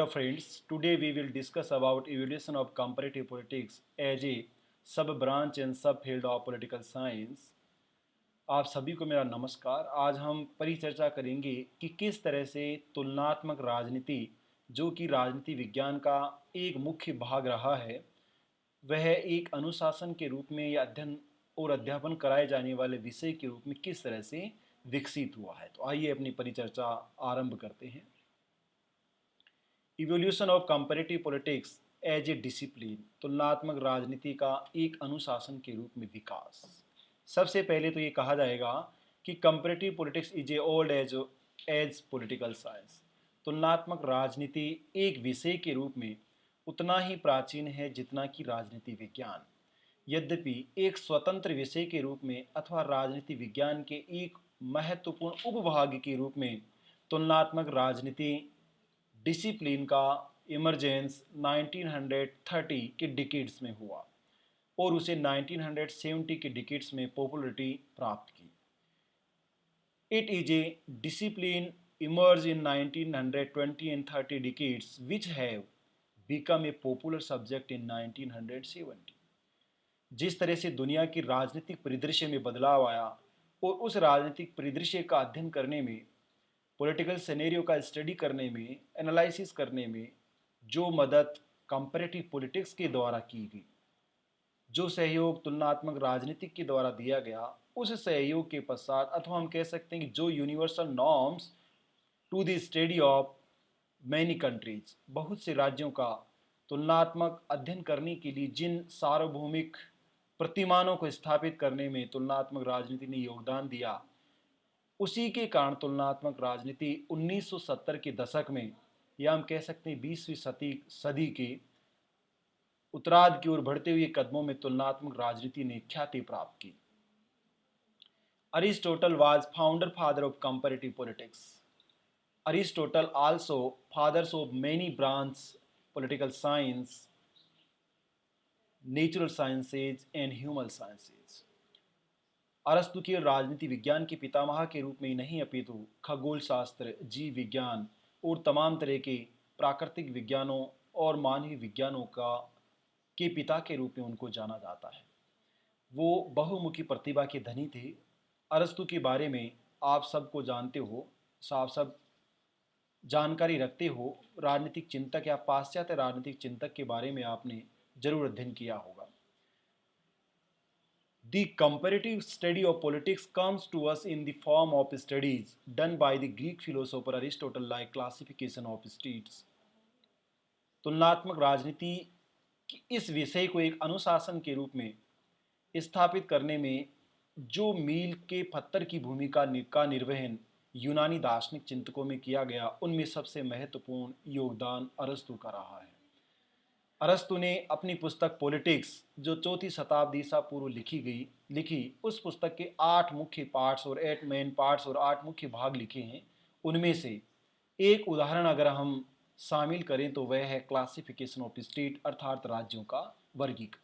Hello friends, today we will discuss about evolution of comparative politics as a sub-branch and sub-field of political science. आप सभी को मेरा नमस्कार। आज हम परिचर्चा करेंगे कि किस तरह से तुलनात्मक राजनीति, जो कि राजनीति विज्ञान का एक मुख्य भाग रहा है, वह एक अनुशासन के रूप में या अध्ययन और अध्यापन कराए जाने वाले विषय के रूप में किस तरह से विकसित हुआ है। तो आइए अपनी परिचर्चा आरंभ करते हैं। Evolution of comparative politics as a discipline, तुलनात्मक राजनीति का एक अनुशासन के रूप में विकास। सबसे पहले तो ये कहा जाएगा कि comparative politics is a old age political science. तुलनात्मक राजनीति एक विषय के रूप में उतना ही प्राचीन है जितना कि राजनीति विज्ञान। यद्यपि एक स्वतंत्र विषय के रूप में अथवा राजनीति विज्ञान के एक महत्वपूर्ण उपभाग के रूप में तुलनात्मक राजनीति डिसिप्लिन का इमरजेंस 1930 के डिकेड्स में हुआ और उसे 1970 के डिकेड्स में पॉपुलरिटी प्राप्त की। It is a discipline emerge in 1920 and 30 decades which have become a popular subject in 1970। जिस तरह से दुनिया की राजनीतिक परिदृश्य में बदलाव आया और उस राजनीतिक परिदृश्य का अध्ययन करने में, पॉलिटिकल सिनेरियो का स्टडी करने में, एनालिसिस करने में जो मदद कंपैरेटिव पॉलिटिक्स के द्वारा की गई, जो सहयोग तुलनात्मक राजनीतिक के द्वारा दिया गया, उस सहयोग के पश्चात अथवा हम कह सकते हैं कि जो universal norms to the study of many countries, बहुत से राज्यों का तुलनात्मक अध्ययन करने के लिए जिन सार्वभौमिक प्रतिमानों को स्थापित करने में तुलनात्मक राजनीति ने योगदान दिया, उसी के कारण तुलनात्मक राजनीति 1970 के दशक में, या हम कह सकते हैं 20वीं सदी के उत्तरार्ध की ओर बढ़ते हुए कदमों में तुलनात्मक राजनीति ने ख्याति प्राप्त की। Aristotle was founder father of comparative politics. Aristotle also fathers of many branch political science, natural sciences and human sciences. अरस्तु केवल राजनीति विज्ञान के पितामह के रूप में ही नहीं अपितु खगोल शास्त्र, जीव विज्ञान और तमाम तरह के प्राकृतिक विज्ञानों और मानवीय विज्ञानों के पिता के रूप में उनको जाना जाता है। वो बहुमुखी प्रतिभा के धनी थे। अरस्तु के बारे में आप सबको जानते हो, आप सब जानकारी रखते हो। राजनीतिक चिंतक या पाश्चात्य राजनीतिक चिंतक के बारे में आपने जरूर अध्ययन किया होगा। The comparative study of politics comes to us in the form of studies done by the Greek philosopher Aristotle, like classification of states. तुलनात्मक राजनीति की इस विषय को एक अनुशासन के रूप में स्थापित करने में जो मील के पत्थर की भूमिका का निर्वहन यूनानी दार्शनिक चिंतकों में किया गया, उनमें सबसे महत्वपूर्ण योगदान अरस्तु का रहा है। अरस्तु ने अपनी पुस्तक पॉलिटिक्स, जो 4वीं शताब्दी ईसा पूर्व लिखी, उस पुस्तक के 8 मुख्य पार्ट्स और 8 मेन पार्ट्स और 8 मुख्य भाग लिखे हैं। उनमें से एक उदाहरण अगर हम शामिल करें तो वह है क्लासिफिकेशन ऑफ स्टेट, अर्थात राज्यों का वर्गीकरण।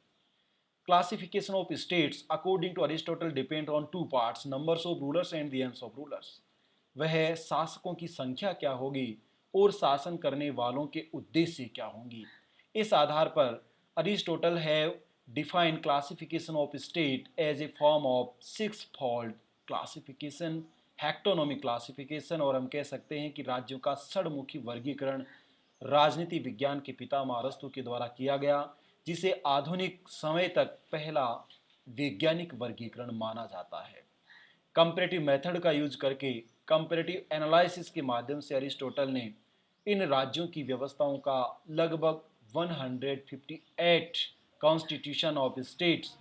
Classification of states according to Aristotle depend on 2 parts, numbers of rulers and the aims of rulers. वह शासकों की संख्या क्या होगी और शासन करने वालों के उद्देश्य क्या होंगी। इस आधार पर Aristotle have defined classification of state as a form of 6 fold classification, हेक्टोनॉमिक क्लासिफिकेशन, और हम कह सकते हैं कि राज्यों का षडमुखी वर्गीकरण राजनीति विज्ञान के पितामह अरस्तु के द्वारा किया गया, जिसे आधुनिक समय तक पहला वैज्ञानिक वर्गीकरण माना जाता है। कंपैरेटिव मेथड का यूज करके, कंपैरेटिव एनालिसिस के माध्यम से अरिस्टोटल ने इन राज्यों की व्यवस्थाओं का लगभग 158 कॉन्स्टिट्यूशन ऑफ स्टेट्स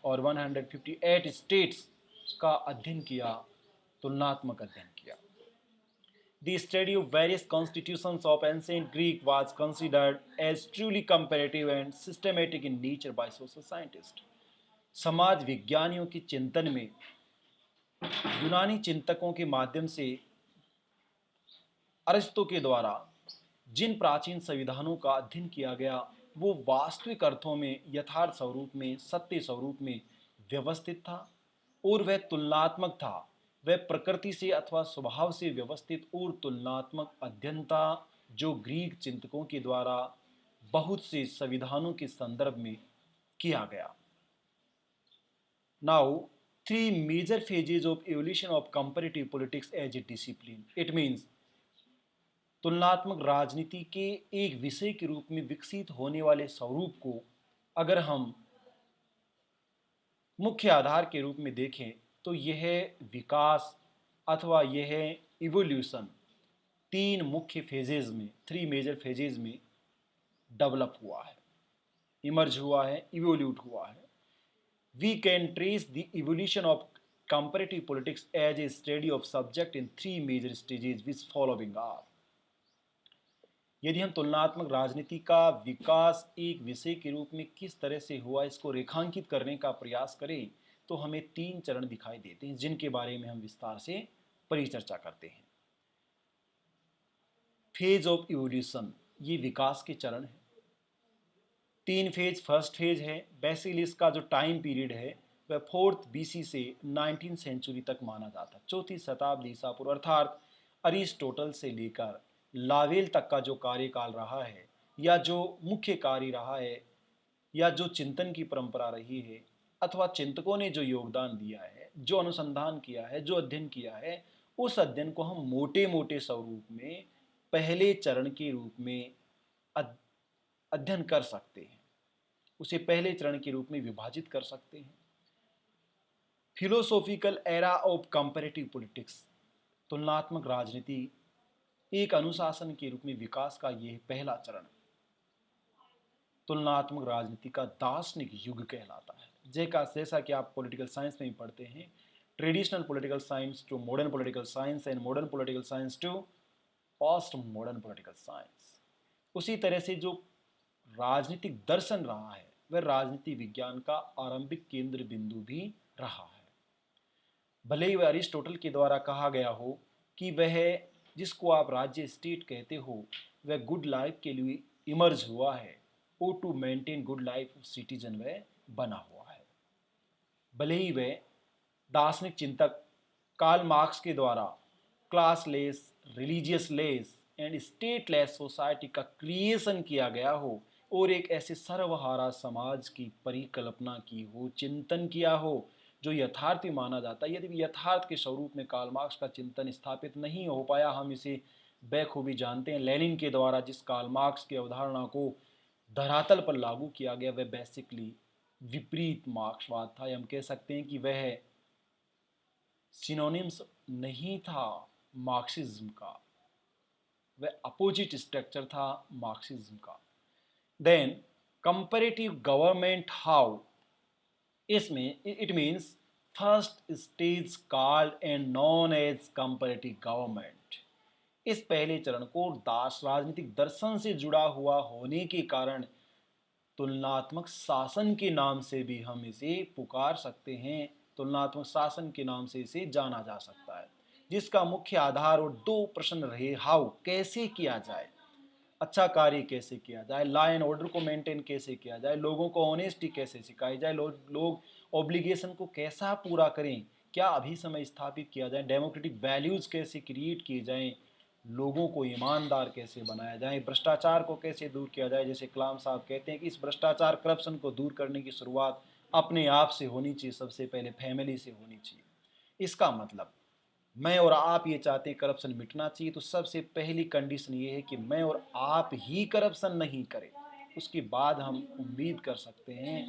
और 158 स्टेट्स का अध्ययन किया, तुलनात्मक अध्ययन किया। The study of various constitutions of ancient Greek was considered as truly comparative and systematic in nature by social scientists. समाज विज्ञानियों के चिंतन में यूनानी चिंतकों के माध्यम से अरस्तु के द्वारा जिन प्राचीन संविधानों का अध्ययन किया गया, वो वास्तविक अर्थों में, यथार्थ स्वरूप में, सत्य स्वरूप में व्यवस्थित था और वह तुलनात्मक था। वह प्रकृति से अथवा स्वभाव से व्यवस्थित और तुलनात्मक अध्ययन था, जो ग्रीक चिंतकों के द्वारा बहुत से संविधानों के संदर्भ में किया गया। Now, three major phases of evolution of comparative politics as a discipline. It means तुलनात्मक राजनीति के एक विषय के रूप में विकसित होने वाले स्वरूप को अगर हम मुख्य आधार के रूप में देखें तो यह विकास अथवा यह इवोल्यूशन तीन मुख्य फेजेज में, थ्री मेजर फेजेज में डेवलप हुआ है, इमर्ज हुआ है, इवोल्यूट हुआ है। We can trace the evolution of comparative politics as a study of subject in three major stages which following are। यदि हम तुलनात्मक राजनीति का विकास एक विषय के रूप में किस तरह से हुआ इसको रेखांकित करने का प्रयास करें तो हमें तीन चरण दिखाई देते हैं जिनके बारे में हम विस्तार से परिचर्चा करते हैं। फेज ऑफ इवोल्यूशन, ये विकास के चरण है। तीन फेज, फर्स्ट फेज है बेसिकली इसका जो टाइम पीरियड है वह 4th BC से 19th सेंचुरी तक माना जाता है, 4वीं शताब्दी ईसा पूर्व, अर्थात अरिस्टोटल से लेकर लावेल तक का जो कार्यकाल रहा है या जो मुख्य कार्य रहा है या जो चिंतन की परंपरा रही है अथवा चिंतकों ने जो योगदान दिया है, जो अनुसंधान किया है, जो अध्ययन किया है, उस अध्ययन को हम मोटे मोटे स्वरूप में पहले चरण के रूप में अध्ययन कर सकते हैं, उसे पहले चरण के रूप में विभाजित कर सकते हैं। Philosophical era of comparative politics, तुलनात्मक राजनीति एक अनुशासन के रूप में विकास का यह पहला चरण तुलनात्मक राजनीति का दार्शनिक युग कहलाता है। जैसा कि आप पॉलिटिकल साइंस में ही पढ़ते हैं, traditional political science to modern political science and modern political science to post modern political science. उसी तरह से जो राजनीतिक दर्शन रहा है वह राजनीति विज्ञान का आरंभिक केंद्र बिंदु भी रहा है। भले ही वह अरिस्टोटल के द्वारा कहा गया हो कि वह जिसको आप राज्य स्टेट कहते हो वह गुड लाइफ के लिए इमर्ज हुआ है, oh to maintain good life citizen वह बना हुआ है। भले ही वह दार्शनिक चिंतक कार्ल मार्क्स के द्वारा classless, religious less and stateless society का क्रिएशन किया गया हो और एक ऐसे सर्वहारा समाज की परिकल्पना की हो, चिंतन किया हो जो यथार्थी माना जाता है। यदि यथार्थ के स्वरूप में कार्ल मार्क्स का चिंतन स्थापित नहीं हो पाया, हम इसे बेखूबी जानते हैं। लेनिन के द्वारा जिस कार्ल मार्क्स की अवधारणा को धरातल पर लागू किया गया वह बेसिकली विपरीत मार्क्सवाद था। हम कह सकते हैं कि वह सिनोनिम्स नहीं था मार्क्सिज्म का, वह अपोजिट स्ट्रक्चर था मार्क्सिज्म का। देन कंपैरेटिव गवर्नमेंट, हाउ, इसमें it means first stage called and known as comparative government. इस पहले चरण को राजनीतिक दर्शन से जुड़ा हुआ होने के कारण तुलनात्मक शासन के नाम से भी हम इसे पुकार सकते हैं, तुलनात्मक शासन के नाम से इसे जाना जा सकता है, जिसका मुख्य आधार और दो प्रश्न रहे, हाउ, कैसे किया जाए, अच्छा कार्य कैसे किया जाए, लॉ एंड ऑर्डर को मेंटेन कैसे किया जाए, लोगों को ऑनेस्टी कैसे सिखाई जाए, लोग ऑब्लिगेशन को कैसा पूरा करें, क्या अभी समय स्थापित किया जाए, डेमोक्रेटिक वैल्यूज़ कैसे क्रिएट किए जाएं, लोगों को ईमानदार कैसे बनाया जाए, भ्रष्टाचार को कैसे दूर किया जाए। जैसे कलाम साहब कहते हैं कि इस भ्रष्टाचार, करप्शन को दूर करने की शुरुआत अपने आप से होनी चाहिए, सबसे पहले फैमिली से होनी चाहिए। इसका मतलब मैं और आप ये चाहते हैं करप्शन मिटना चाहिए तो सबसे पहली कंडीशन ये है कि मैं और आप ही करप्शन नहीं करें। उसके बाद हम उम्मीद कर सकते हैं,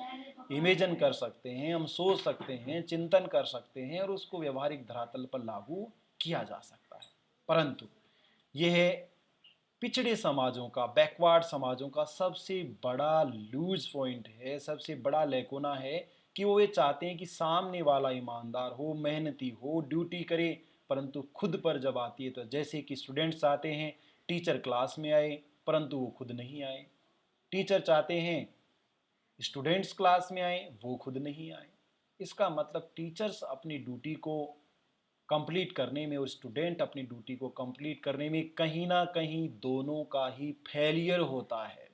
इमेजिन कर सकते हैं, हम सोच सकते हैं, चिंतन कर सकते हैं और उसको व्यवहारिक धरातल पर लागू किया जा सकता है। परंतु यह पिछड़े समाजों का, बैकवर्ड समाजों का सबसे बड़ा लूज पॉइंट है, सबसे बड़ा लेकोना है कि वो ये चाहते हैं कि सामने वाला ईमानदार हो, मेहनती हो, ड्यूटी करे, परंतु खुद पर जब आती है तो जैसे कि स्टूडेंट्स आते हैं टीचर क्लास में आए परंतु वो खुद नहीं आए, टीचर चाहते हैं स्टूडेंट्स क्लास में आए, वो खुद नहीं आए। इसका मतलब टीचर्स अपनी ड्यूटी को कंप्लीट करने में और स्टूडेंट अपनी ड्यूटी को कंप्लीट करने में कहीं ना कहीं दोनों का ही फेलियर होता है।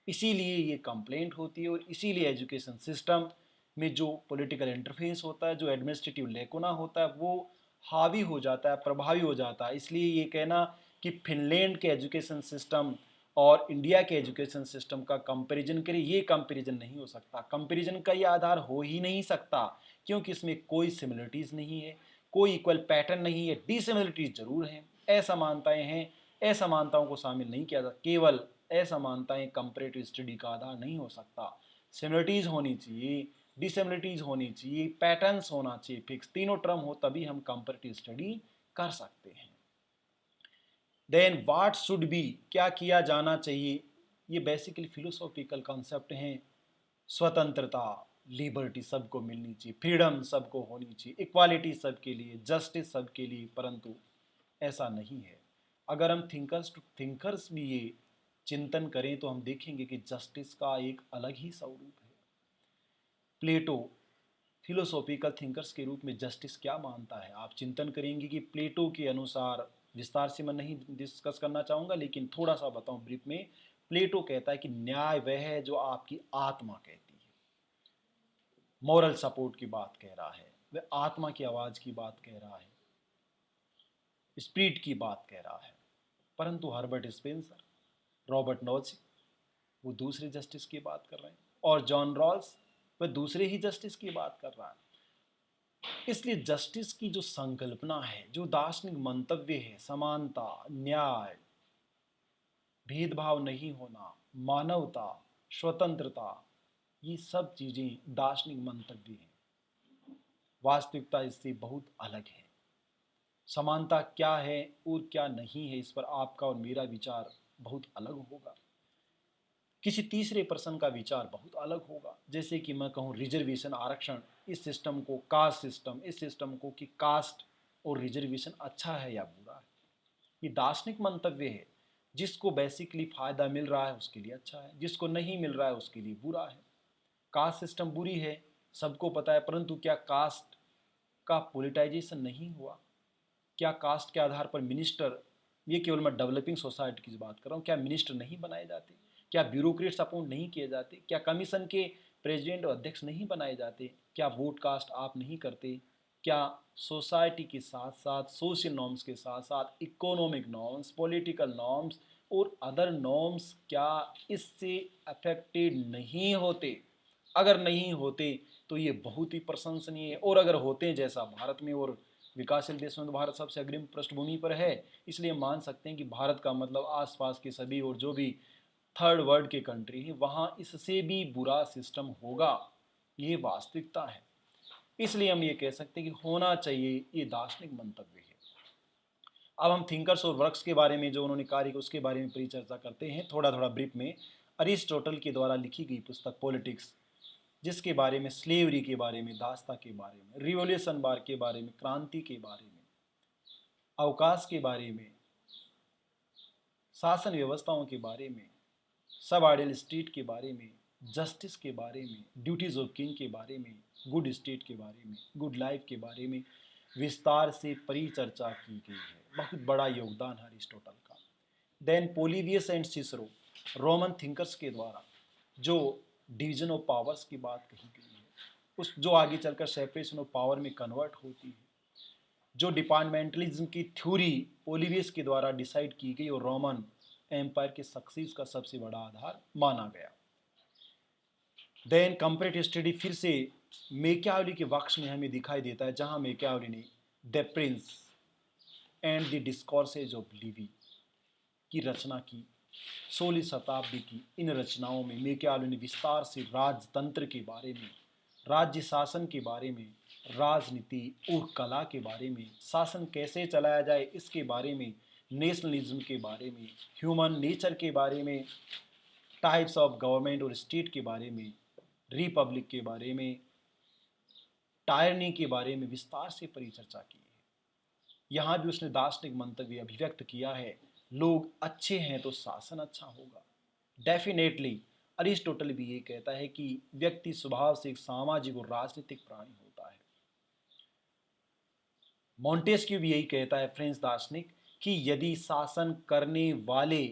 इसीलिए ये कंप्लेंट होती है और इसीलिए एजुकेशन सिस्टम में जो पॉलिटिकल इंटरफेस होता है, जो एडमिनिस्ट्रेटिव लेकोना होता है, वो हावी हो जाता है, प्रभावी हो जाता है। इसलिए ये कहना कि फिनलैंड के एजुकेशन सिस्टम और इंडिया के एजुकेशन सिस्टम का कंपैरिजन करें, ये कंपैरिजन नहीं हो सकता। कंपैरिजन का ये आधार हो ही नहीं सकता, क्योंकि इसमें कोई सिमिलरिटीज़ नहीं है, कोई इक्वल पैटर्न नहीं है। डिसिमिलरिटीज़ जरूर हैं, असमानताएं हैं, असमानताओं को शामिल नहीं किया जाता। केवल असमानताएं कंपैरेटिव स्टडी का आधार नहीं हो सकता। सिमिलरिटीज़ होनी चाहिए, डिसिमिलरिटीज़ होनी चाहिए, पैटर्न्स होना चाहिए फिक्स, तीनों टर्म हो तभी हम कंपैरेटिव स्टडी कर सकते हैं। देन व्हाट शुड बी, क्या किया जाना चाहिए, ये बेसिकली फिलोसॉफिकल कॉन्सेप्ट हैं। स्वतंत्रता, लिबर्टी सबको मिलनी चाहिए, फ्रीडम सबको होनी चाहिए, इक्वालिटी सबके लिए, जस्टिस सबके लिए, परंतु ऐसा नहीं है। अगर हम थिंकर्स टू थिंकर्स भी ये चिंतन करें तो हम देखेंगे कि जस्टिस का एक अलग ही स्वरूप है। प्लेटो फिलोसॉफिकल थिंकर्स के रूप में जस्टिस क्या मानता है, आप चिंतन करेंगे कि प्लेटो के अनुसार, विस्तार से मैं नहीं डिस्कस करना चाहूँगा लेकिन थोड़ा सा बताऊँ ब्रीफ में। प्लेटो कहता है कि न्याय वह है जो आपकी आत्मा कहती है, मॉरल सपोर्ट की बात कह रहा है, वह आत्मा की आवाज़ की बात कह रहा है, स्पिरिट की बात कह रहा है। परंतु हर्बर्ट स्पेंसर, रॉबर्ट नॉल्स, वो दूसरे जस्टिस की बात कर रहे हैं, और जॉन रॉल्स वह दूसरे ही जस्टिस की बात कर रहा है। इसलिए जस्टिस की जो संकल्पना है, जो दार्शनिक मंतव्य है, समानता, न्याय, भेदभाव नहीं होना, मानवता, स्वतंत्रता, ये सब चीजें दार्शनिक मंतव्य हैं। वास्तविकता इससे बहुत अलग है। समानता क्या है और क्या नहीं है, इस पर आपका और मेरा विचार बहुत अलग होगा, किसी तीसरे पर्सन का विचार बहुत अलग होगा। जैसे कि मैं कहूँ रिजर्वेशन, आरक्षण, इस सिस्टम को कास्ट सिस्टम, इस सिस्टम को कि कास्ट और रिजर्वेशन अच्छा है या बुरा है, ये दार्शनिक मंतव्य है। जिसको बेसिकली फ़ायदा मिल रहा है उसके लिए अच्छा है, जिसको नहीं मिल रहा है उसके लिए बुरा है। कास्ट सिस्टम बुरी है, सबको पता है, परंतु क्या कास्ट का पोलिटाइजेशन नहीं हुआ? क्या कास्ट के आधार पर मिनिस्टर, ये केवल मैं डेवलपिंग सोसाइटी की बात कर रहा हूँ, क्या मिनिस्टर नहीं बनाए जाते? क्या ब्यूरोक्रेट्स अपॉइंट नहीं किए जाते? क्या कमीशन के प्रेसिडेंट और अध्यक्ष नहीं बनाए जाते? क्या वोट कास्ट आप नहीं करते? क्या सोसाइटी के साथ साथ सोशल नॉर्म्स के साथ साथ इकोनॉमिक नॉर्म्स, पॉलिटिकल नॉर्म्स और अदर नॉर्म्स क्या इससे अफेक्टेड नहीं होते? अगर नहीं होते तो ये बहुत ही प्रशंसनीय है, और अगर होते जैसा भारत में और विकासशील देशों में तो भारत सबसे अग्रिम पृष्ठभूमि पर है, इसलिए मान सकते हैं कि भारत का मतलब आसपास के सभी और जो भी थर्ड वर्ल्ड के कंट्री हैं वहाँ इससे भी बुरा सिस्टम होगा, ये वास्तविकता है। इसलिए हम ये कह सकते हैं कि होना चाहिए, ये दार्शनिक मंतव्य है। अब हम थिंकर्स और वर्क्स के बारे में, जो उन्होंने कार्य किया उसके बारे में परिचर्चा करते हैं थोड़ा थोड़ा ब्रीफ में। अरिस्टोटल के द्वारा लिखी गई पुस्तक पॉलिटिक्स, जिसके बारे में स्लेवरी के बारे में, दास्ता के बारे में, रिवोल्यूशन बार के बारे में, क्रांति के बारे में, अवकाश के बारे में, शासन व्यवस्थाओं के बारे में, सब आइडियल स्टेट के बारे में, जस्टिस के बारे में, ड्यूटीज ऑफ किंग के बारे में, गुड स्टेट के बारे में, गुड लाइफ के बारे में विस्तार से परिचर्चा की गई है। बहुत बड़ा योगदान है अरिस्टोटल का। Then Polybius and Cicero, Roman thinkers के द्वारा जो डिवीजन ऑफ पावर्स की बात कही गई है, उस जो आगे चलकर सेपरेशन ऑफ पावर में कन्वर्ट होती है, जो डिपार्टमेंटलिज्म की थ्योरी पोलिबियस के द्वारा डिसाइड की गई और रोमन एम्पायर के सक्सेस का सबसे बड़ा आधार माना गया। देन कंपैरेटिव स्टडी फिर से मेकियावेली के वर्क्स में हमें दिखाई देता है, जहां मेकियावेली ने the Prince and the discourses of Levi की रचना की, 16वीं शताब्दी की। इन रचनाओं में मेकियावेली ने विस्तार से राजतंत्र के बारे में, राज्य शासन के बारे में, राजनीति और कला के बारे में, शासन कैसे चलाया जाए इसके बारे में, नेशनलिज्म के बारे में, ह्यूमन नेचर के बारे में, टाइप्स ऑफ गवर्नमेंट और स्टेट के बारे में, रिपब्लिक के बारे में, टायरनी के बारे में विस्तार से परिचर्चा की है। यहाँ भी उसने दार्शनिक मंतव्य अभिव्यक्त किया है, लोग अच्छे हैं तो शासन अच्छा होगा। डेफिनेटली अरिस्टोटल भी ये कहता है कि व्यक्ति स्वभाव से एक सामाजिक और राजनीतिक प्राणी होता है। मॉन्टेस्क्यू भी यही कहता है, फ्रेंच दार्शनिक, कि यदि शासन करने वाले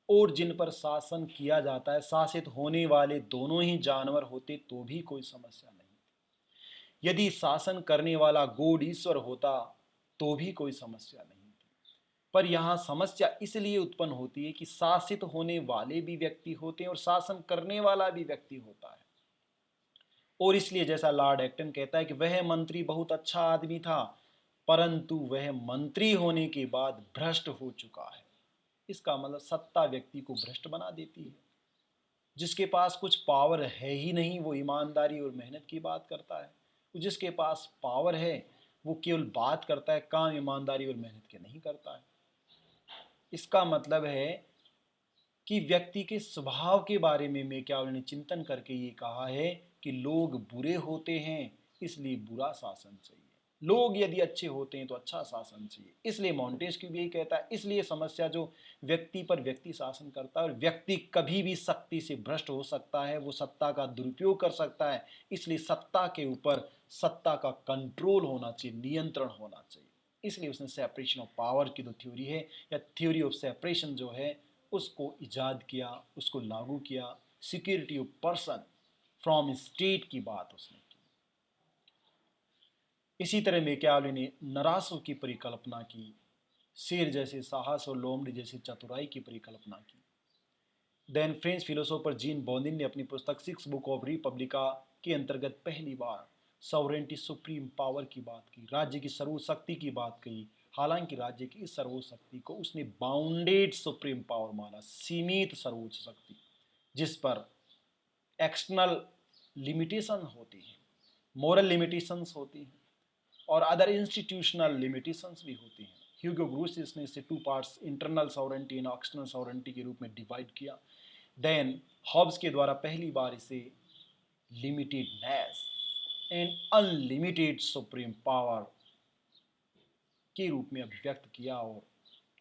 और जिन पर शासन किया जाता है, शासित होने वाले दोनों ही जानवर होते तो भी कोई समस्या नहीं। यदि शासन करने वाला गॉड ईश्वर होता तो भी कोई समस्या नहीं थी। पर यहाँ समस्या इसलिए उत्पन्न होती है कि शासित होने वाले भी व्यक्ति होते हैं और शासन करने वाला भी व्यक्ति होता है। और इसलिए जैसा लॉर्ड एक्टन कहता है कि वह मंत्री बहुत अच्छा आदमी था, परंतु वह मंत्री होने के बाद भ्रष्ट हो चुका है। इसका मतलब सत्ता व्यक्ति को भ्रष्ट बना देती है। जिसके पास कुछ पावर है ही नहीं वो ईमानदारी और मेहनत की बात करता है, जिसके पास पावर है वो केवल बात करता है, काम ईमानदारी और मेहनत के नहीं करता है। इसका मतलब है कि व्यक्ति के स्वभाव के बारे में मैकियावेली ने चिंतन करके ये कहा है कि लोग बुरे होते हैं इसलिए बुरा शासन चाहिए, लोग यदि अच्छे होते हैं तो अच्छा शासन चाहिए। इसलिए मॉन्टेस्क्यू भी यही कहता है। इसलिए समस्या जो व्यक्ति पर व्यक्ति शासन करता है और व्यक्ति कभी भी शक्ति से भ्रष्ट हो सकता है, वो सत्ता का दुरुपयोग कर सकता है। इसलिए सत्ता के ऊपर सत्ता का कंट्रोल होना चाहिए, नियंत्रण होना चाहिए। इसलिए उसने सेपरेशन ऑफ पावर की जो थ्योरी है या थ्योरी ऑफ सेपरेशन जो है उसको इजाद किया, उसको लागू किया। Security of person from state की बात उसने की। इसी तरह मैकियावेली ने नरासों की परिकल्पना की, शेर जैसे साहस और लोमड़ी जैसी चतुराई की परिकल्पना की। देन फ्रेंच फिलोसोफर जीन बॉन्दिन ने अपनी पुस्तक सिक्स बुक ऑफ रिपब्लिका के अंतर्गत पहली बार सॉवरेंटी सुप्रीम पावर की बात की, राज्य की सर्वशक्ति की बात कही। हालांकि राज्य की इस सर्वशक्ति को उसने बाउंडेड सुप्रीम पावर माना, सीमित सर्वोच्च शक्ति, जिस पर एक्सटर्नल लिमिटेशन होती हैं, मोरल लिमिटेशंस होती हैं और अदर इंस्टीट्यूशनल लिमिटेशंस भी होती हैं। ह्यूगो ग्रूसियस ने इसे टू पार्ट्स, इंटरनल सॉवरेंटी और एक्सटर्नल सॉवरेंटी के रूप में डिवाइड किया। देन हॉब्स के द्वारा पहली बार इसे limitedness and unlimited supreme power के रूप में अभिव्यक्त किया और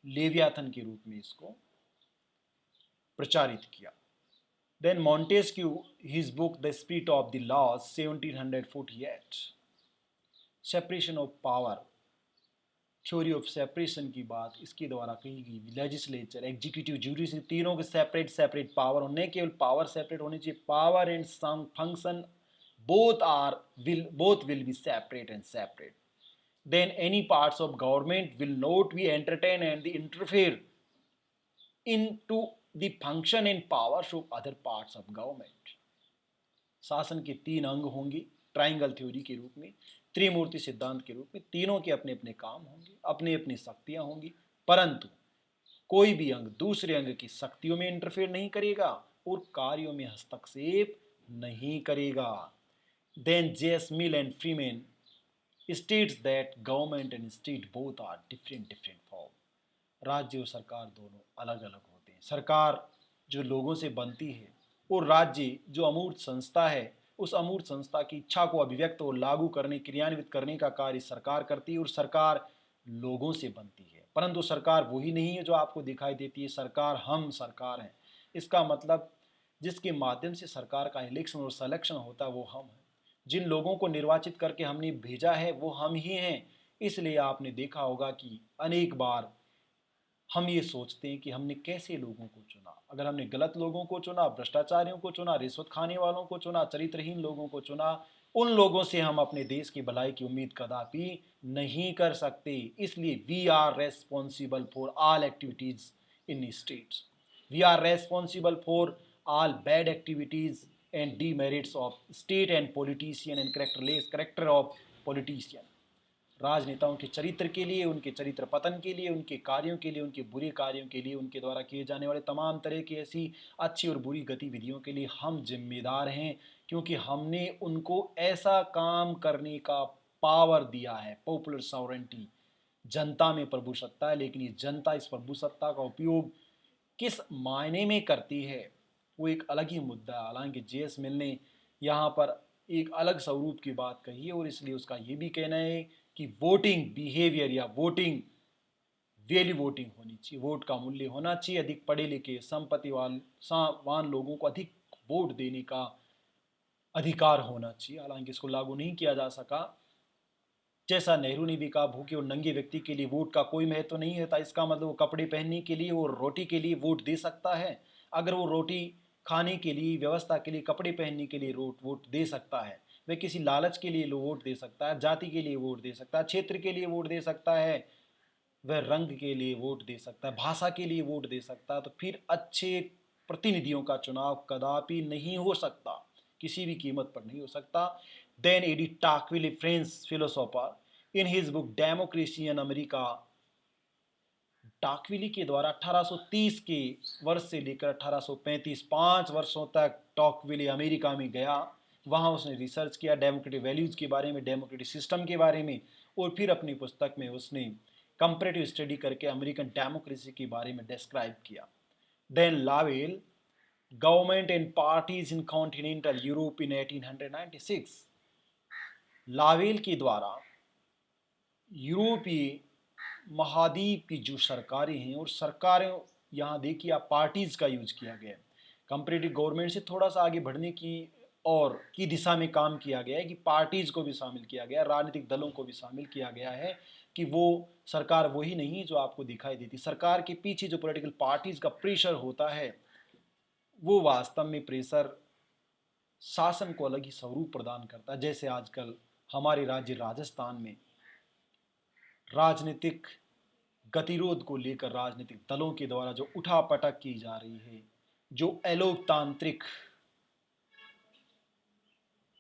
लेवियाथन के रूप में इसको प्रचारित किया। Then Montesquieu, his book The Spirit of the Laws, 1748, separation of power, theory of separation की बात इसके द्वारा कही गई। लेजिस्लेचर, एग्जीक्यूटिव, जुडिशरी, तीनों के सेपरेट सेपरेट पावर होने, केवल पावर सेपरेट होनी चाहिए, power and some function both will be separate and separate. Then any parts of government will not be entertained and interfere into the function and powers of other parts of government. शासन के तीन अंग होंगे triangle theory के रूप में, त्रिमूर्ति सिद्धांत के रूप में। तीनों के अपने अपने काम होंगे, अपनी अपनी शक्तियां होंगी, परंतु कोई भी अंग दूसरे अंग की शक्तियों में इंटरफेयर नहीं करेगा और कार्यों में हस्तक्षेप नहीं करेगा। Then JS Mill and Freeman states that government and state both are different form. राज्य और सरकार दोनों अलग अलग होते हैं। सरकार जो लोगों से बनती है और राज्य जो अमूर्त संस्था है, उस अमूर्त संस्था की इच्छा को अभिव्यक्त और लागू करने, क्रियान्वित करने का कार्य सरकार करती है और सरकार लोगों से बनती है। परंतु सरकार वही नहीं है जो आपको दिखाई देती है। सरकार हम सरकार हैं। इसका मतलब जिसके माध्यम से सरकार का इलेक्शन और सिलेक्शन होता है वो हम हैं। जिन लोगों को निर्वाचित करके हमने भेजा है वो हम ही हैं। इसलिए आपने देखा होगा कि अनेक बार हम ये सोचते हैं कि हमने कैसे लोगों को चुना। अगर हमने गलत लोगों को चुना, भ्रष्टाचारियों को चुना, रिश्वत खाने वालों को चुना, चरित्रहीन लोगों को चुना, उन लोगों से हम अपने देश की भलाई की उम्मीद कदापि नहीं कर सकते। इसलिए we are responsible for all activities in states, we are responsible for all bad activities and demerits of state and politician and characterless character of politician. राजनेताओं के चरित्र के लिए, उनके चरित्र पतन के लिए, उनके कार्यों के लिए, उनके बुरे कार्यों के लिए, उनके द्वारा किए जाने वाले तमाम तरह की ऐसी अच्छी और बुरी गतिविधियों के लिए हम जिम्मेदार हैं, क्योंकि हमने उनको ऐसा काम करने का पावर दिया है। पॉपुलर सॉवरेंटी, जनता में प्रभु सत्ता है, लेकिन ये जनता इस प्रभु सत्ता का उपयोग किस मायने में करती है वो एक अलग ही मुद्दा है। हालांकि जेएस मिल ने यहाँ पर एक अलग स्वरूप की बात कही है और इसलिए उसका ये भी कहना है कि वोटिंग बिहेवियर या वोटिंग वैल्यू वोटिंग होनी चाहिए, वोट का मूल्य होना चाहिए। अधिक पढ़े लिखे संपत्तिवान लोगों को अधिक वोट देने का अधिकार होना चाहिए। हालांकि इसको लागू नहीं किया जा सका। जैसा नेहरू ने भी कहा, भूखे और नंगे व्यक्ति के लिए वोट का कोई महत्व नहीं होता। इसका मतलब वो कपड़े पहनने के लिए, वो रोटी के लिए वोट दे सकता है। अगर वो रोटी खाने के लिए, व्यवस्था के लिए, कपड़े पहनने के लिए वोट दे सकता है, वह किसी लालच के लिए वोट दे सकता है, जाति के लिए वोट दे सकता है, क्षेत्र के लिए वोट दे सकता है, वह रंग के लिए वोट दे सकता है, भाषा के लिए वोट दे सकता है, तो फिर अच्छे प्रतिनिधियों का चुनाव कदापि नहीं हो सकता, किसी भी कीमत पर नहीं हो सकता। Then A de Tocqueville, French philosopher, in his book Democracy in America, Tocqueville के द्वारा 1830 के वर्ष से लेकर 1835 5 वर्षों तक टॉकविले अमेरिका में गया। वहां उसने रिसर्च किया डेमोक्रेटिक वैल्यूज के बारे में, डेमोक्रेटिक सिस्टम के बारे में, और फिर अपनी पुस्तक में उसने कंपैरेटिव स्टडी करके अमेरिकन डेमोक्रेसी के बारे में डिस्क्राइब किया। देन लावेल, government and parties in continental Europe in 1896, लावेल के द्वारा यूरोपीय महाद्वीप की जो सरकारें हैं, और सरकारें यहाँ देखिए आप पार्टीज का यूज किया गया है, कंपैरेटिव गवर्नमेंट से थोड़ा सा आगे बढ़ने की और की दिशा में काम किया गया है कि पार्टीज को भी शामिल किया गया है, राजनीतिक दलों को भी शामिल किया गया है, कि वो सरकार वही नहीं जो आपको दिखाई देती, सरकार के पीछे जो पॉलिटिकल पार्टीज का प्रेशर होता है, वो वास्तव में प्रेशर शासन को अलग ही स्वरूप प्रदान करता है। जैसे आजकल हमारे राज्य राजस्थान में राजनीतिक गतिरोध को लेकर राजनीतिक दलों के द्वारा जो उठापटक की जा रही है, जो अलोकतांत्रिक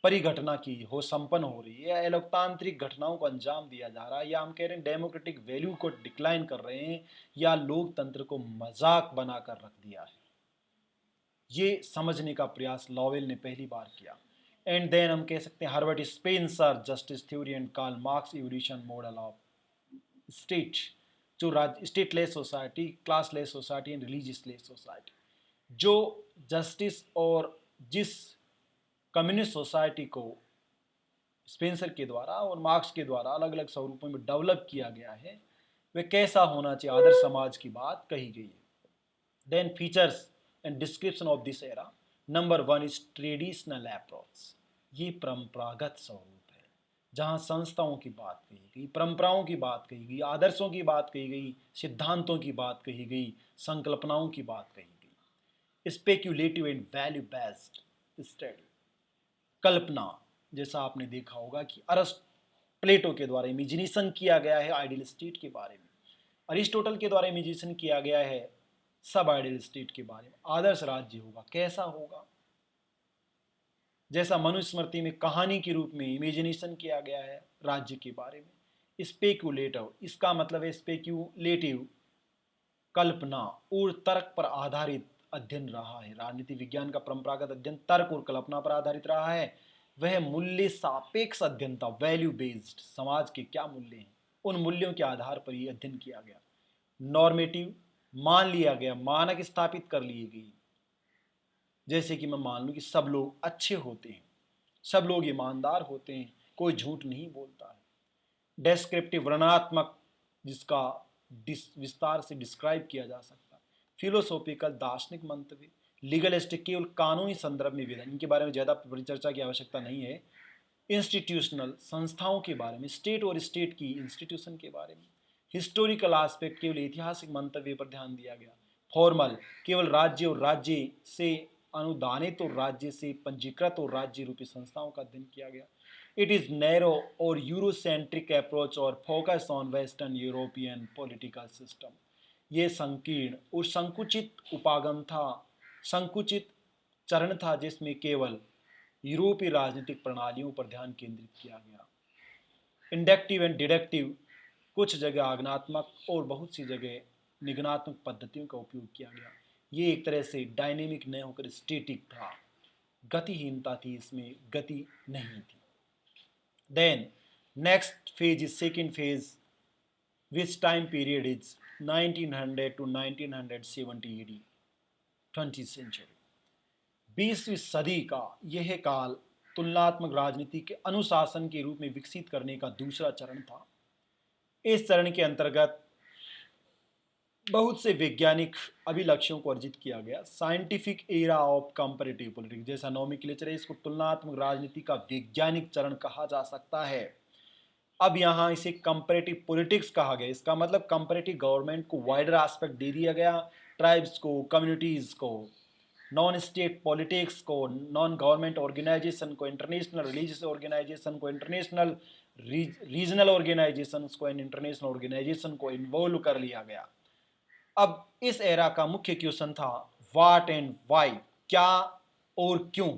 परिघटना की हो संपन्न हो रही है, अलोकतांत्रिक घटनाओं को अंजाम दिया जा रहा है, या हम कह रहे हैं डेमोक्रेटिक वैल्यू को डिक्लाइन कर रहे हैं, या लोकतंत्र को मजाक बनाकर रख दिया है, ये समझने का प्रयास लॉवेल ने पहली बार किया। एंड देन हम कह सकते हैं Herbert Spencer, justice theory and Karl Marx, evolution model of state, जो stateless society, classless society and religiousless society, जो जस्टिस और जिस कम्युनिस्ट सोसाइटी को स्पेंसर के द्वारा और मार्क्स के द्वारा अलग अलग स्वरूपों में डेवलप किया गया है, वह कैसा होना चाहिए आदर्श समाज की बात कही गई है। Then features and description of this era, number 1 is traditional approach, ये परंपरागत स्वरूप है, जहाँ संस्थाओं की बात कही गई, परंपराओं की बात कही गई, आदर्शों की बात कही गई, सिद्धांतों की बात कही गई, संकल्पनाओं की बात कही गई। Speculative and value based study, कल्पना, जैसा आपने देखा होगा कि अरस्त प्लेटो के द्वारा इमेजिनेशन किया गया है आइडियल स्टेट के बारे में, अरिस्टोटल के द्वारा इमेजिनेशन किया गया है सब आइडियल स्टेट के बारे में, आदर्श राज्य होगा कैसा होगा, जैसा मनुस्मृति में कहानी के रूप में इमेजिनेशन किया गया है राज्य के बारे में। स्पेक्यूलेटिव, इसका मतलब है स्पेक्यूलेटिव, कल्पना और तर्क पर आधारित अध्ययन रहा है, राजनीति विज्ञान का परंपरागत अध्ययन तर्क और कल्पना पर आधारित रहा है। वह मूल्य सापेक्ष अध्ययन था, वैल्यू बेस्ड, समाज के क्या मूल्य हैं, उन मूल्यों के आधार पर ही अध्ययन किया गया। नॉर्मेटिव, मान लिया गया, मानक स्थापित कर लिए गए, जैसे कि मैं मान लूं कि सब लोग अच्छे होते हैं, सब लोग ईमानदार होते हैं, कोई झूठ नहीं बोलता है। डेस्क्रिप्टिव, वर्णनात्मक, जिसका विस्तार से डिस्क्राइब किया जा सकता है। फिलोसॉफिकल, दार्शनिक मंतव्य। लीगलिस्टिक, केवल कानूनी संदर्भ में विधान, इनके बारे में ज़्यादा परिचर्चा की आवश्यकता नहीं है। इंस्टीट्यूशनल, संस्थाओं के बारे में, स्टेट और स्टेट की इंस्टीट्यूशन के बारे में। हिस्टोरिकल आस्पेक्ट, केवल ऐतिहासिक मंतव्य पर ध्यान दिया गया। फॉर्मल, केवल राज्य और राज्य से अनुदानित और राज्य से पंजीकृत और राज्य रूपी संस्थाओं का अध्ययन किया गया। इट इज नैरो और यूरोसेंट्रिक अप्रोच और focus on western European political system, ये संकीर्ण और संकुचित उपागम था, संकुचित चरण था, जिसमें केवल यूरोपीय राजनीतिक प्रणालियों पर ध्यान केंद्रित किया गया। इंडक्टिव एंड डिडक्टिव, कुछ जगह आज्ञात्मक और बहुत सी जगह निगनात्मक पद्धतियों का उपयोग किया गया। ये एक तरह से डायनेमिक न होकर स्टेटिक था, गतिहीनता थी, इसमें गति नहीं थी। Then next phase is second phase, which time period is 1900 to 1970 AD, 20th century. 20वीं सदी का यह काल तुलनात्मक राजनीति के अनुशासन के रूप में विकसित करने का दूसरा चरण था। इस चरण के अंतर्गत बहुत से वैज्ञानिक अभिलक्ष्यों को अर्जित किया गया। Scientific era of comparative politics, जैसा नोमेनक्लेचर है, इसको तुलनात्मक राजनीति का वैज्ञानिक चरण कहा जा सकता है। अब यहाँ इसे कंपैरेटिव पॉलिटिक्स कहा गया, इसका मतलब कंपैरेटिव गवर्नमेंट को वाइडर एस्पेक्ट दे दिया गया, ट्राइब्स को, कम्युनिटीज को, नॉन स्टेट पॉलिटिक्स को, नॉन गवर्नमेंट ऑर्गेनाइजेशन को, इंटरनेशनल रिलीजियस ऑर्गेनाइजेशन को, इंटरनेशनल रीजनल ऑर्गेनाइजेशन को एंड इंटरनेशनल ऑर्गेनाइजेशन को इन्वॉल्व कर लिया गया। अब इस एरा का मुख्य क्वेश्चन था व्हाट एंड व्हाई, क्या और क्यों।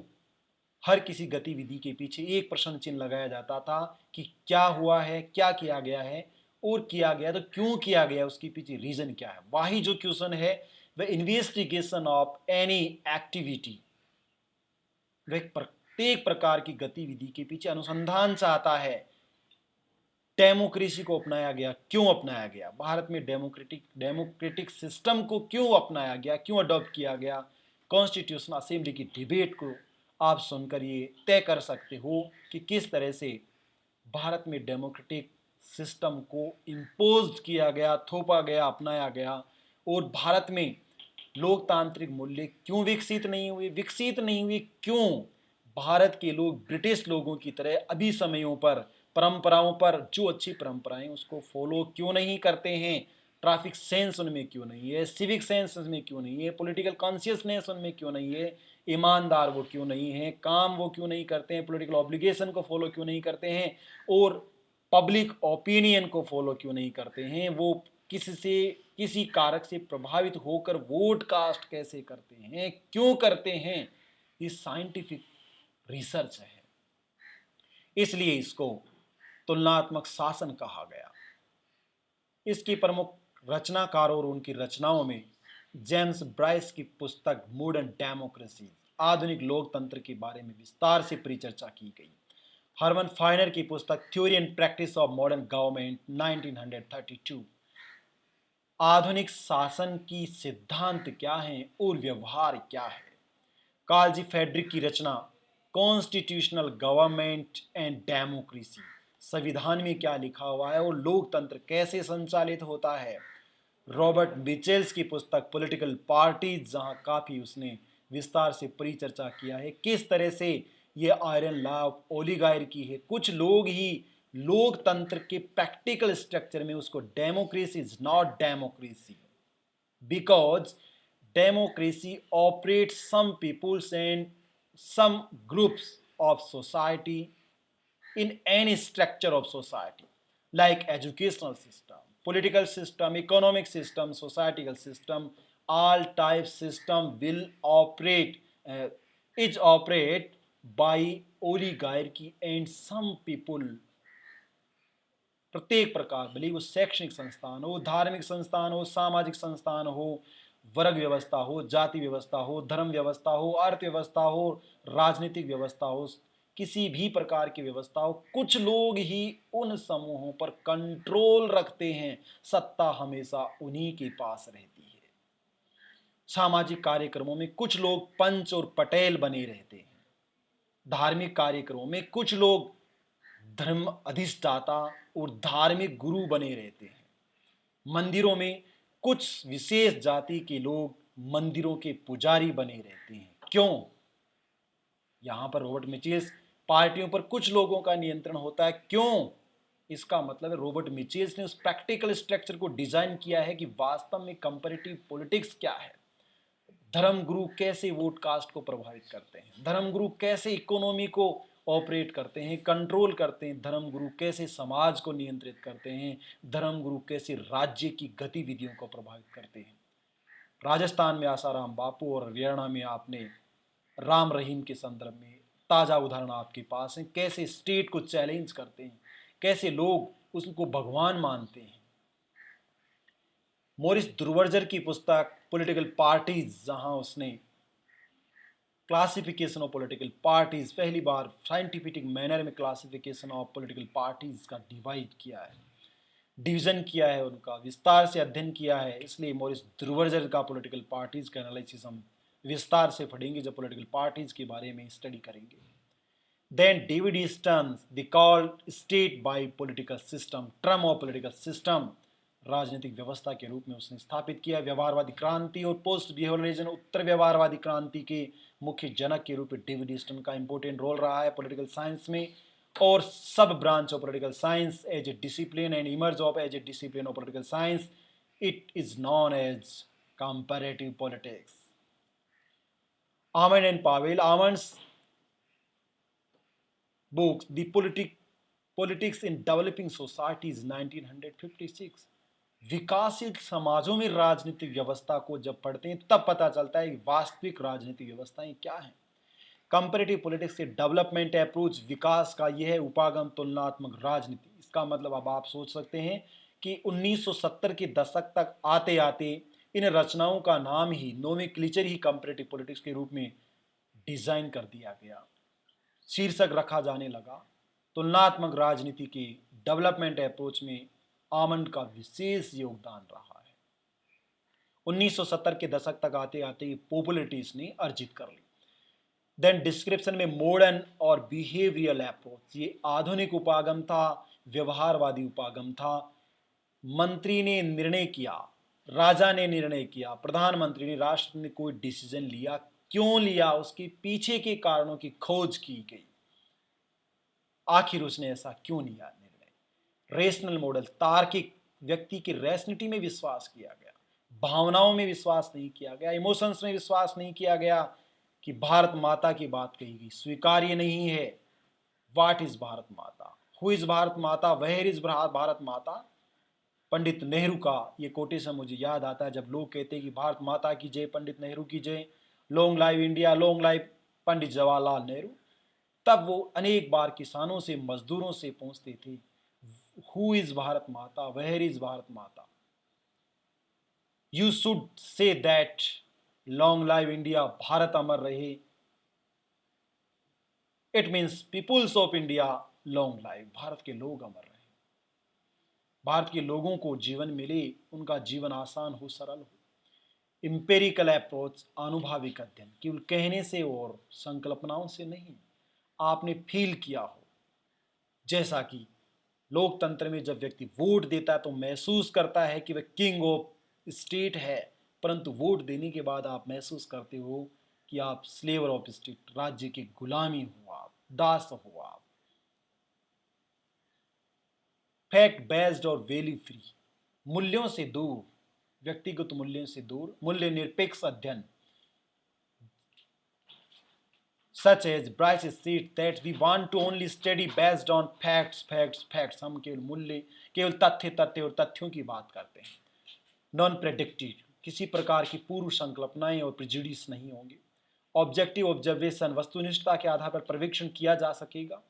हर किसी गतिविधि के पीछे एक प्रश्न चिन्ह लगाया जाता था कि क्या हुआ है, क्या किया गया है, और किया गया तो क्यों किया गया, उसके पीछे रीजन क्या है। वही जो क्वेश्चन है वह इन्वेस्टिगेशन ऑफ एनी एक्टिविटी, वह प्रत्येक प्रकार की गतिविधि के पीछे अनुसंधान चाहता है। डेमोक्रेसी को अपनाया गया, क्यों अपनाया गया, भारत में डेमोक्रेटिक सिस्टम को क्यों अपनाया गया, क्यों अडॉप्ट किया गया। कॉन्स्टिट्यूशन असेंबली की डिबेट को आप सुनकर ये तय कर सकते हो कि किस तरह से भारत में डेमोक्रेटिक सिस्टम को इम्पोज किया गया, थोपा गया, अपनाया गया। और भारत में लोकतांत्रिक मूल्य क्यों विकसित नहीं हुए, क्यों भारत के लोग ब्रिटिश लोगों की तरह अभी समयों पर परंपराओं पर, जो अच्छी परंपराएं उसको फॉलो क्यों नहीं करते हैं, ट्रैफिक सेंस उनमें क्यों नहीं है, सिविक सेंस उनमें क्यों नहीं है, पॉलिटिकल कॉन्शियसनेस उनमें क्यों नहीं है, ईमानदार वो क्यों नहीं है, काम वो क्यों नहीं करते हैं, पॉलिटिकल ऑब्लिगेशन को फॉलो क्यों नहीं करते हैं, और पब्लिक ओपिनियन को फॉलो क्यों नहीं करते हैं, वो किसी कारक से प्रभावित होकर वोट कास्ट कैसे करते हैं, क्यों करते हैं। ये साइंटिफिक रिसर्च है, इसलिए इसको तुलनात्मक शासन कहा गया। इसकी प्रमुख रचनाकारों और उनकी रचनाओं में जेम्स ब्राइस की पुस्तक मॉडर्न डेमोक्रेसी, आधुनिक लोकतंत्र के बारे में विस्तार से परिचर्चा की गई। हरमन फाइनर की पुस्तक theory and practice of modern government 1932, आधुनिक शासन की सिद्धांत क्या है और व्यवहार क्या है। कार्लजी फेडरिक की रचना कॉन्स्टिट्यूशनल गवर्नमेंट एंड डेमोक्रेसी, संविधान में क्या लिखा हुआ है और लोकतंत्र कैसे संचालित होता है। रॉबर्ट मिचेल्स की पुस्तक पॉलिटिकल पार्टीज, जहां काफी उसने विस्तार से परिचर्चा किया है किस तरह से ये आयरन लॉ ऑफ ओलिगार्की है। कुछ लोग ही लोकतंत्र के प्रैक्टिकल स्ट्रक्चर में उसको democracy is not democracy because democracy operates some peoples and some groups of society in any structure of society like educational system, political system, economic system, societal system. All type system will operate is operate by oligarchy and some people। प्रत्येक प्रकार, भले वो शैक्षणिक संस्थान हो, धार्मिक संस्थान हो, सामाजिक संस्थान हो, वर्ग व्यवस्था हो, जाति व्यवस्था हो, धर्म व्यवस्था हो, अर्थव्यवस्था हो, राजनीतिक व्यवस्था हो, किसी भी प्रकार की व्यवस्था हो, कुछ लोग ही उन समूहों पर कंट्रोल रखते हैं। सत्ता हमेशा उन्हीं के पास रहती है। सामाजिक कार्यक्रमों में कुछ लोग पंच और पटेल बने रहते हैं। धार्मिक कार्यक्रमों में कुछ लोग धर्म अधिष्ठाता और धार्मिक गुरु बने रहते हैं। मंदिरों में कुछ विशेष जाति के लोग मंदिरों के पुजारी बने रहते हैं। क्यों? यहां पर रॉबर्ट मिचेल्स पार्टियों पर कुछ लोगों का नियंत्रण होता है। क्यों? इसका मतलब है रॉबर्ट मिचेल्स ने उस प्रैक्टिकल स्ट्रक्चर को डिजाइन किया है कि वास्तव में कंपैरेटिव पॉलिटिक्स क्या है, धर्मगुरु कैसे वोट कास्ट को प्रभावित करते हैं, धर्मगुरु कैसे इकोनॉमी को ऑपरेट करते हैं, कंट्रोल करते हैं, धर्मगुरु कैसे समाज को नियंत्रित करते हैं, धर्मगुरु कैसे राज्य की गतिविधियों को प्रभावित करते हैं। राजस्थान में आसाराम बापू और हरियाणा में आपने राम रहीम के संदर्भ में ताज़ा उदाहरण आपके पास हैं, कैसे स्टेट को चैलेंज करते हैं, कैसे लोग उसको भगवान मानते हैं। मोरिस दुर्वर्जर की पुस्तक पॉलिटिकल पार्टीज, जहां उसने क्लासिफिकेशन ऑफ पॉलिटिकल पार्टीज, पहली बार साइंटिफिक मैनर में क्लासिफिकेशन ऑफ पॉलिटिकल पार्टीज का डिवाइड किया है, डिवीजन किया है, उनका विस्तार से अध्ययन किया है। इसलिए मोरिस दुर्वर्जर का पॉलिटिकल पार्टीज का एनालिसिस हम विस्तार से पढ़ेंगे जब पॉलिटिकल पार्टीज के बारे में स्टडी करेंगे। Then David Easton, the called state by political system, term of political system, राजनीतिक व्यवस्था के रूप में उसने स्थापित किया। व्यवहारवादी क्रांति और पोस्ट बिहेवियरलिज्म, उत्तर व्यवहारवादी क्रांति के मुख्य जनक के रूप में डेविड ईस्टन का इंपॉर्टेंट रोल रहा है पॉलिटिकल साइंस में। और सब branch of political science as a discipline and emerge of as a discipline of political science, it is known as comparative politics. Armand and Pavel. Armand's book, The Politics in Developing Societies, 1956. विकासशील समाजों में राजनीतिक व्यवस्था को जब पढ़ते हैं तब पता चलता है कि वास्तविक राजनीतिक व्यवस्थाएं क्या हैं। कंपैरेटिव पॉलिटिक्स से डेवलपमेंट अप्रोच, विकास का यह है उपागम तुलनात्मक राजनीति। इसका मतलब अब आप सोच सकते हैं कि 1970 के दशक तक आते आते इन रचनाओं का नाम ही, नोमेक्लेचर ही कंपैरेटिव पॉलिटिक्स के रूप में डिजाइन कर दिया गया, शीर्षक रखा जाने लगा। तुलनात्मक राजनीति के डेवलपमेंट अप्रोच में आमंड का विशेष योगदान रहा है। 1970 के दशक तक आते आते पॉपुलैरिटी इसने अर्जित कर ली। देन डिस्क्रिप्शन में मॉडर्न और बिहेवियरल अप्रोच, ये आधुनिक उपागम था, व्यवहारवादी उपागम था। मंत्री ने निर्णय किया, राजा ने निर्णय किया, प्रधानमंत्री ने, राष्ट्र ने कोई डिसीजन लिया, क्यों लिया, उसके पीछे के कारणों की खोज की गई, आखिर उसने ऐसा क्यों लिया निर्णय। रेशनल मॉडल, तार्किक, व्यक्ति की रैशनिटी में विश्वास किया गया, भावनाओं में विश्वास नहीं किया गया, इमोशंस में विश्वास नहीं किया गया कि भारत माता की बात कही गई, स्वीकार्य नहीं है। व्हाट इज भारत माता, हु इज भारत माता, वेयर इज भारत माता। पंडित नेहरू का ये कोटेशन मुझे याद आता है, जब लोग कहते हैं कि भारत माता की जय, पंडित नेहरू की जय, long live India, long live Pandit Jawaharlal Nehru. तब वो अनेक बार किसानों से, मजदूरों से पूछते थे, हु इज भारत माता, where is Bharat Mata. You should say that long live India, Bharat अमर रहे, it means peoples of India long live, Bharat के लोग अमर रहे, भारत के लोगों को जीवन मिले, उनका जीवन आसान हो, सरल हो। इंपेरिकल अप्रोच, अनुभाविक अध्ययन, केवल कहने से और संकल्पनाओं से नहीं, आपने फील किया हो। जैसा कि लोकतंत्र में जब व्यक्ति वोट देता है तो महसूस करता है कि वह किंग ऑफ स्टेट है, परंतु वोट देने के बाद आप महसूस करते हो कि आप स्लेवर ऑफ स्टेट, राज्य की गुलामी हो, आप दास हो। आप फैक्ट बेस्ड और वैल्यू फ्री, मूल्यों से दूर, व्यक्तिगत मूल्यों से दूर, मूल्य निरपेक्ष अध्ययन, such as Bryce said that we want to only study based on facts. हम केवल मूल्य, केवल तथ्य और तथ्यों की बात करते हैं। नॉन प्रेडिक्टिव, किसी प्रकार की पूर्व संकल्पनाएं और प्रेजुडिस नहीं होंगे। ऑब्जेक्टिव ऑब्जर्वेशन, वस्तुनिष्ठता के आधार पर पर्यवेक्षण किया जा सकेगा।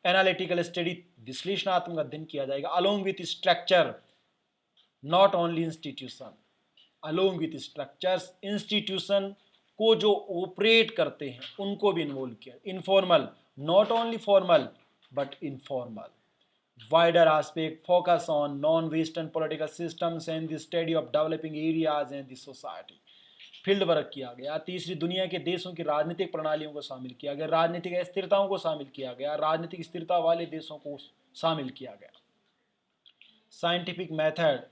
एनालिटिकल स्टडी, विश्लेषणात्मक अध्ययन किया जाएगा। Along with structure, not only institution, along with structures, institution को जो ऑपरेट करते हैं उनको भी इन्वॉल्व किया। Informal, not only formal but informal. wider aspect, focus on non-western political systems and the study of developing areas and the society. Field work किया गया। तीसरी, दुनिया के देशों की राजनीतिक प्रणालियों को शामिल किया गया, राजनीतिक अस्थिरताओं को शामिल किया गया, राजनीतिक स्थिरता वाले देशों को शामिल किया गया। साइंटिफिक मेथड,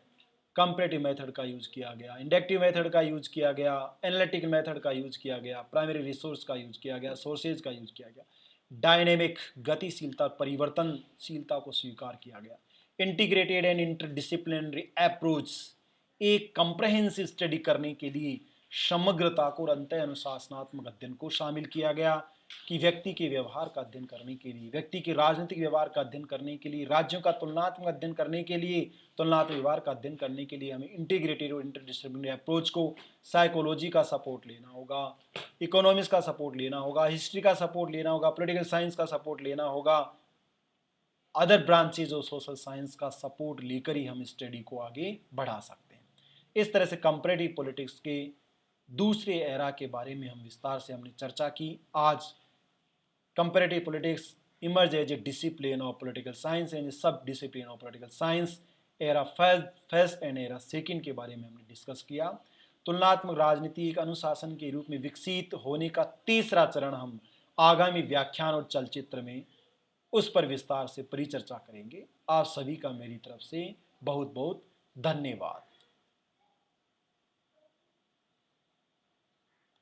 कंपैरेटिव मेथड का यूज किया गया, इंडक्टिव मेथड का यूज किया गया, एनालिटिकल मेथड का यूज किया गया, प्राइमरी रिसोर्स का यूज किया गया, सोर्सेज का यूज किया गया। डायनेमिक, गतिशीलता, परिवर्तनशीलता को स्वीकार किया गया। इंटीग्रेटेड एंड इंटरडिसिप्लिनरी अप्रोच, एक कंप्रहेंसिव स्टडी करने के लिए समग्रता को और अंतः अनुशासनात्मक अध्ययन को शामिल किया गया कि व्यक्ति के व्यवहार का अध्ययन करने के लिए, व्यक्ति के राजनीतिक व्यवहार का अध्ययन करने के लिए, राज्यों का तुलनात्मक अध्ययन करने के लिए, तुलनात्मक व्यवहार का अध्ययन करने के लिए हमें इंटीग्रेटेड और इंटरडिसिप्लिनरी अप्रोच को, साइकोलॉजी का सपोर्ट लेना होगा, इकोनॉमिक्स का सपोर्ट लेना होगा, हिस्ट्री का सपोर्ट लेना होगा, पॉलिटिकल साइंस का सपोर्ट लेना होगा, other branches of social science का सपोर्ट लेकर ही हम स्टडी को आगे बढ़ा सकते हैं। इस तरह से कंपैरेटिव पॉलिटिक्स के दूसरे एरा के बारे में हम विस्तार से हमने चर्चा की। आज comparative politics emerge as a discipline of political science and sub discipline of political science, era first and era second के बारे में हमने डिस्कस किया। तुलनात्मक राजनीति एक अनुशासन के रूप में विकसित होने का तीसरा चरण हम आगामी व्याख्यान और चलचित्र में उस पर विस्तार से परिचर्चा करेंगे। आप सभी का मेरी तरफ से बहुत बहुत धन्यवाद।